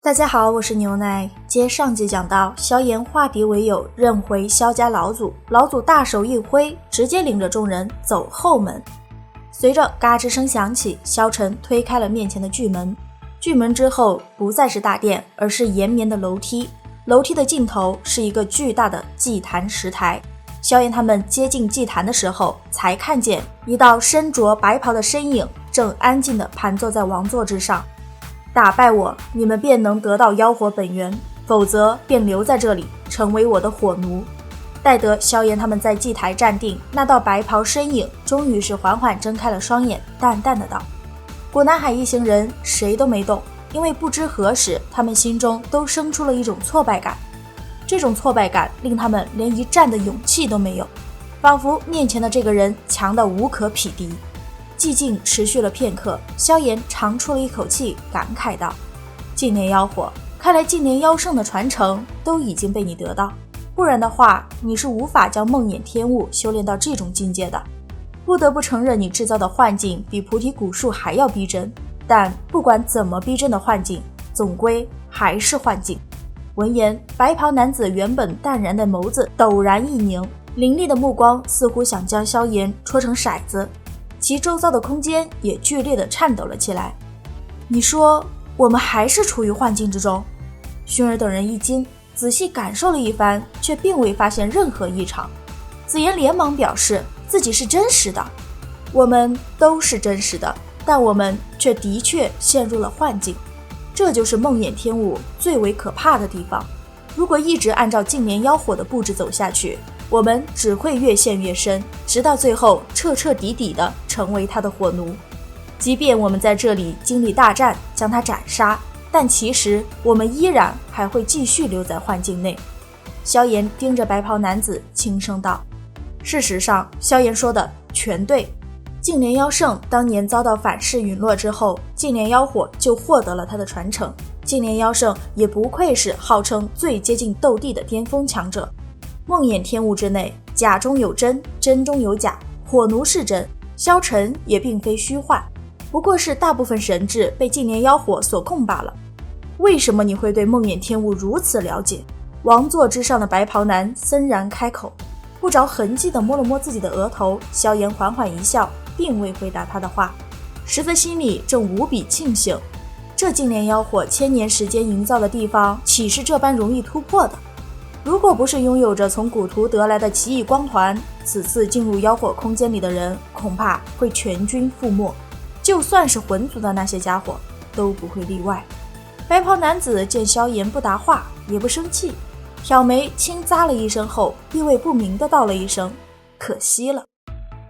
大家好，我是牛奶。接上集讲到，萧炎化敌为友，认回萧家老祖，老祖大手一挥，直接领着众人走后门。随着嘎吱声响起，萧晨推开了面前的巨门。巨门之后不再是大殿，而是延绵的楼梯。楼梯的尽头是一个巨大的祭坛石台。萧炎他们接近祭坛的时候，才看见一道身着白袍的身影正安静地盘坐在王座之上。打败我，你们便能得到妖火本源，否则便留在这里，成为我的火奴。待得萧炎他们在祭台站定，那道白袍身影终于是缓缓睁开了双眼，淡淡的道：果南海一行人谁都没动，因为不知何时他们心中都生出了一种挫败感。这种挫败感令他们连一战的勇气都没有，仿佛面前的这个人强得无可匹敌。寂静持续了片刻，萧炎长出了一口气，感慨道：净年妖火，看来净年妖圣的传承都已经被你得到，不然的话你是无法将梦魇天物修炼到这种境界的。不得不承认，你制造的幻境比菩提古树还要逼真，但不管怎么逼真的幻境，总归还是幻境。闻言，白袍男子原本淡然的眸子陡然一凝，凌厉的目光似乎想将萧炎戳成骰子，其周遭的空间也剧烈地颤抖了起来。你说我们还是处于幻境之中？薰儿等人一惊，仔细感受了一番，却并未发现任何异常。紫妍连忙表示自己是真实的。我们都是真实的，但我们却的确陷入了幻境。这就是梦魇天物最为可怕的地方。如果一直按照净年妖火的布置走下去，我们只会越陷越深，直到最后彻彻底底地成为他的火奴。即便我们在这里经历大战，将他斩杀，但其实我们依然还会继续留在幻境内。萧炎盯着白袍男子轻声道。事实上，萧炎说的全对。净年妖圣当年遭到反噬陨落之后，净年妖火就获得了他的传承。净年妖圣也不愧是号称最接近斗帝的巅峰强者。梦魇天物之内，假中有真，真中有假，火奴是真，萧晨也并非虚幻，不过是大部分神智被净年妖火所控罢了。为什么你会对梦魇天物如此了解？王座之上的白袍男森然开口，不着痕迹地摸了摸自己的额头。萧炎缓缓一笑，并未回答他的话，实则心里正无比庆幸，这净年妖火千年时间营造的地方岂是这般容易突破的？如果不是拥有着从古图得来的奇异光环，此次进入妖火空间里的人恐怕会全军覆没，就算是魂族的那些家伙都不会例外。白袍男子见萧炎不答话，也不生气，挑眉轻咂了一声后，意味不明地道了一声可惜了。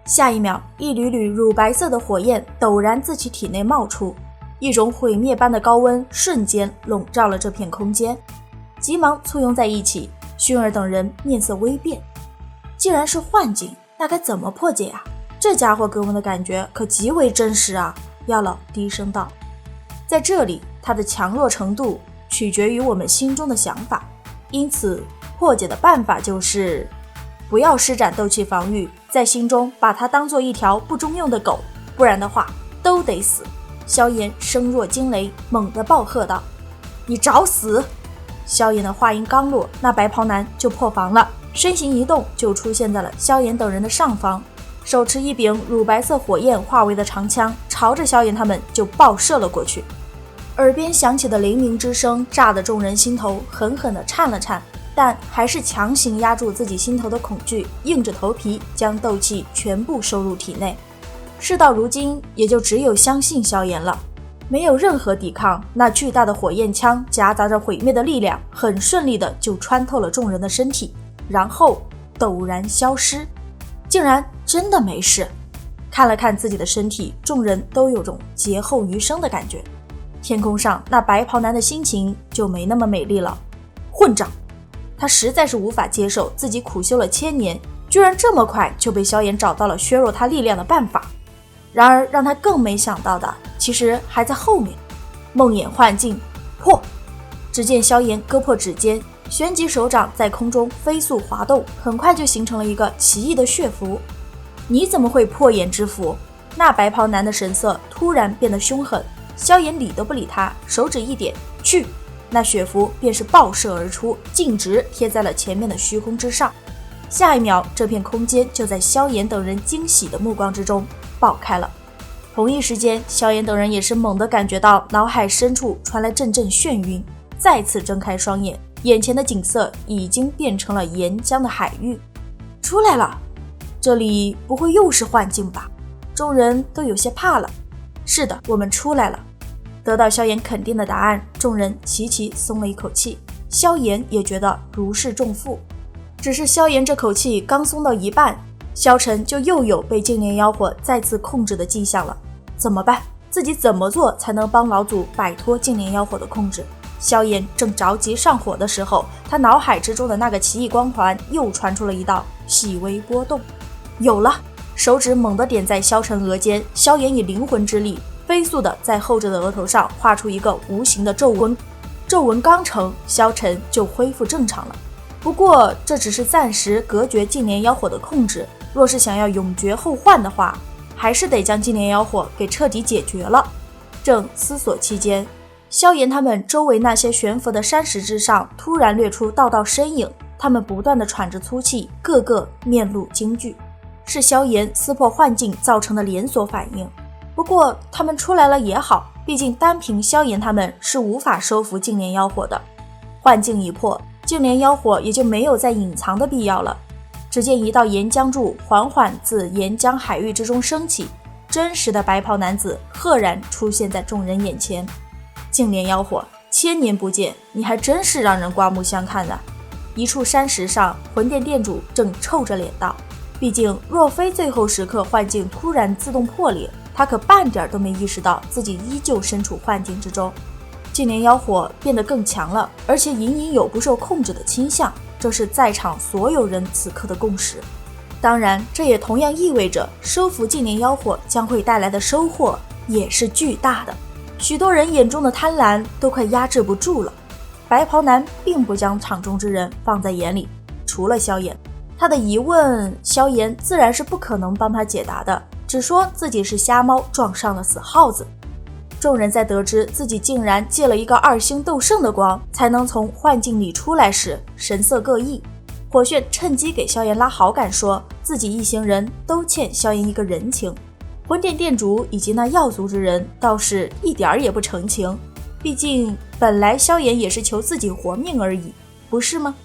下一秒，一缕缕乳白色的火焰陡然自其体内冒出，一种毁灭般的高温瞬间笼罩了这片空间，急忙簇拥在一起。薰儿等人面色微变，既然是幻境，那该怎么破解啊？这家伙给我们的感觉可极为真实啊！药老低声道，在这里它的强弱程度取决于我们心中的想法，因此破解的办法就是不要施展斗气防御，在心中把它当做一条不中用的狗，不然的话都得死。萧炎声若惊雷，猛地暴喝道：你找死！萧炎的话音刚落，那白袍男就破防了，身形一动就出现在了萧炎等人的上方，手持一柄乳白色火焰化为的长枪，朝着萧炎他们就爆射了过去。耳边响起的雷鸣之声炸得众人心头狠狠地颤了颤，但还是强行压住自己心头的恐惧，硬着头皮将斗气全部收入体内。事到如今，也就只有相信萧炎了。没有任何抵抗，那巨大的火焰枪夹杂着毁灭的力量，很顺利的就穿透了众人的身体，然后陡然消失，竟然真的没事。看了看自己的身体，众人都有种劫后余生的感觉。天空上那白袍男的心情就没那么美丽了。混账！他实在是无法接受自己苦修了千年，居然这么快就被萧炎找到了削弱他力量的办法。然而让他更没想到的其实还在后面。梦魇幻境破！只见萧炎割破指尖，旋即手掌在空中飞速滑动，很快就形成了一个奇异的血符。你怎么会破眼之符？那白袍男的神色突然变得凶狠，萧炎理都不理他，手指一点，去！那血符便是爆射而出，径直贴在了前面的虚空之上。下一秒，这片空间就在萧炎等人惊喜的目光之中爆开了。同一时间，萧炎等人也是猛地感觉到脑海深处传来阵阵眩晕，再次睁开双眼，眼前的景色已经变成了岩浆的海域。出来了，这里不会又是幻境吧？众人都有些怕了。是的，我们出来了。得到萧炎肯定的答案，众人齐齐松了一口气，萧炎也觉得如释重负。只是萧炎这口气刚松到一半，萧晨就又有被净莲妖火再次控制的迹象了。怎么办？自己怎么做才能帮老祖摆脱净莲妖火的控制？萧炎正着急上火的时候，他脑海之中的那个奇异光环又传出了一道细微波动。有了！手指猛地点在萧晨额间，萧炎以灵魂之力飞速地在后者的额头上画出一个无形的皱纹。皱纹刚成，萧晨就恢复正常了。不过这只是暂时隔绝净莲妖火的控制，若是想要永绝后患的话，还是得将净莲妖火给彻底解决了。正思索期间，萧炎他们周围那些悬浮的山石之上突然掠出道道身影，他们不断地喘着粗气，个个面露惊惧，是萧炎撕破幻境造成的连锁反应。不过他们出来了也好，毕竟单凭萧炎他们是无法收服净莲妖火的。幻境一破，净莲妖火也就没有再隐藏的必要了。只见一道岩浆柱缓缓自岩浆海域之中升起，真实的白袍男子赫然出现在众人眼前。净莲妖火，千年不见，你还真是让人刮目相看的。一处山石上，魂殿殿主正臭着脸道，毕竟若非最后时刻幻境突然自动破裂，他可半点都没意识到自己依旧身处幻境之中。净莲妖火变得更强了，而且隐隐有不受控制的倾向，这是在场所有人此刻的共识。当然，这也同样意味着收服净莲妖火将会带来的收获也是巨大的。许多人眼中的贪婪都快压制不住了。白袍男并不将场中之人放在眼里，除了萧炎，他的疑问萧炎自然是不可能帮他解答的，只说自己是瞎猫撞上了死耗子。众人在得知自己竟然借了一个2星斗圣的光才能从幻境里出来时，神色各异。火炫趁机给萧炎拉好感，说自己一行人都欠萧炎一个人情。魂殿殿主以及那药族之人倒是一点儿也不成情，毕竟本来萧炎也是求自己活命而已，不是吗？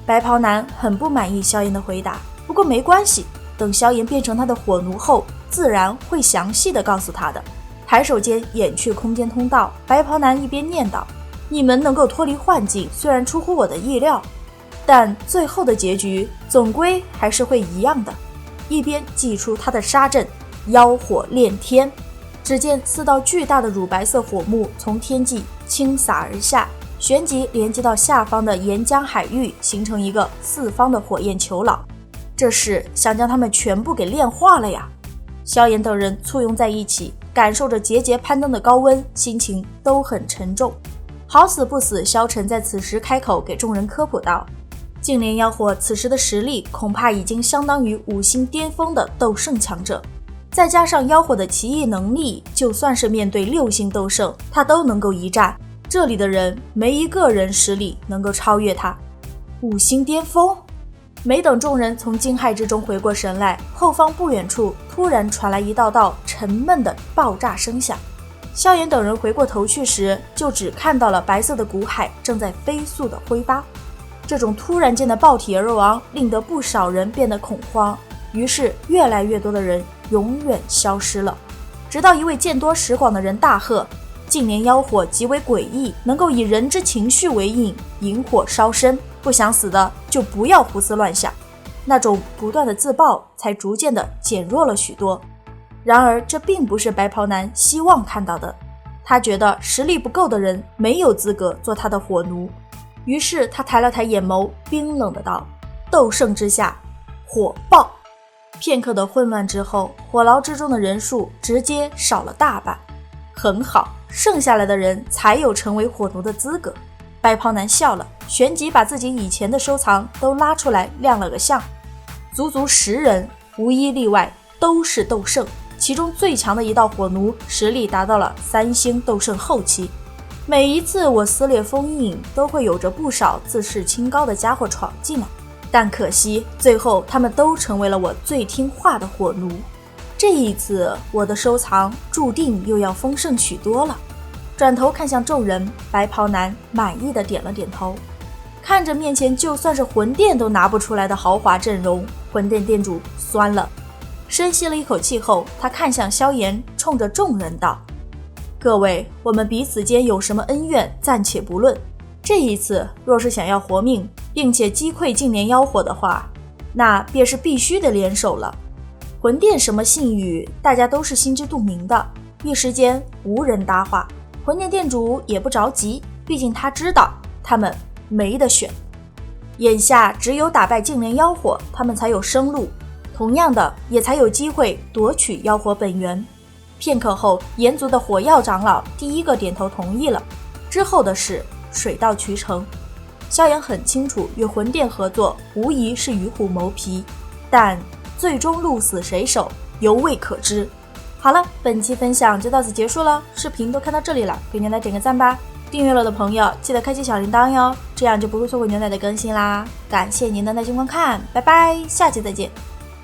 白袍男很不满意萧炎的回答，不过没关系，等萧炎变成他的火奴后，自然会详细的告诉他的。抬手间掩去空间通道，白袍男一边念叨：你们能够脱离幻境，虽然出乎我的意料，但最后的结局总归还是会一样的。一边祭出他的杀阵，妖火炼天。只见4道巨大的乳白色火幕从天际倾洒而下，旋即连接到下方的岩浆海域，形成一个4方的火焰囚牢。这是想将他们全部给炼化了呀！萧炎等人簇拥在一起，感受着节节攀登的高温，心情都很沉重。好死不死，萧晨在此时开口给众人科普道，净莲妖火此时的实力恐怕已经相当于5星巅峰的斗圣强者，再加上妖火的奇异能力，就算是面对6星斗圣，他都能够一战。这里的人没一个人实力能够超越他。5星巅峰？没等众人从惊骇之中回过神来，后方不远处突然传来一道道沉闷的爆炸声响。萧炎等人回过头去时，就只看到了白色的骨海正在飞速的挥发。这种突然间的爆体而亡，令得不少人变得恐慌，于是越来越多的人永远消失了。直到一位见多识广的人大喝：净莲妖火极为诡异，能够以人之情绪为引，引火烧身，不想死的就不要胡思乱想。那种不断的自爆才逐渐的减弱了许多。然而这并不是白袍男希望看到的，他觉得实力不够的人没有资格做他的火奴。于是他抬了抬眼眸，冰冷的道：斗圣之下，火爆。片刻的混乱之后，火牢之中的人数直接少了大半。很好，剩下来的人才有成为火奴的资格。白袍男笑了，旋即把自己以前的收藏都拉出来亮了个相。足足10人，无一例外都是斗圣，其中最强的一道火奴实力达到了3星斗圣后期。每一次我撕裂封印，都会有着不少自视清高的家伙闯进来，但可惜最后他们都成为了我最听话的伙奴。这一次我的收藏注定又要丰盛许多了。转头看向众人，白袍男满意的点了点头。看着面前就算是魂殿都拿不出来的豪华阵容，魂殿店主酸了。深吸了一口气后，他看向萧炎，冲着众人道：各位，我们彼此间有什么恩怨暂且不论，这一次若是想要活命并且击溃净年妖火的话，那便是必须的联手了。魂殿什么信誉大家都是心知肚明的，一时间无人搭话。魂殿店主也不着急，毕竟他知道他们没得选，眼下只有打败净年妖火，他们才有生路，同样的也才有机会夺取妖火本源。片刻后，炎族的火药长老第一个点头同意了，之后的事水到渠成。萧炎很清楚与魂殿合作无疑是与虎谋皮，但最终鹿死谁手犹未可知。好了，本期分享就到此结束了，视频都看到这里了，给牛奶点个赞吧，订阅了的朋友记得开启小铃铛哟，这样就不会错过牛奶的更新啦。感谢您的耐心观看，拜拜，下期再见。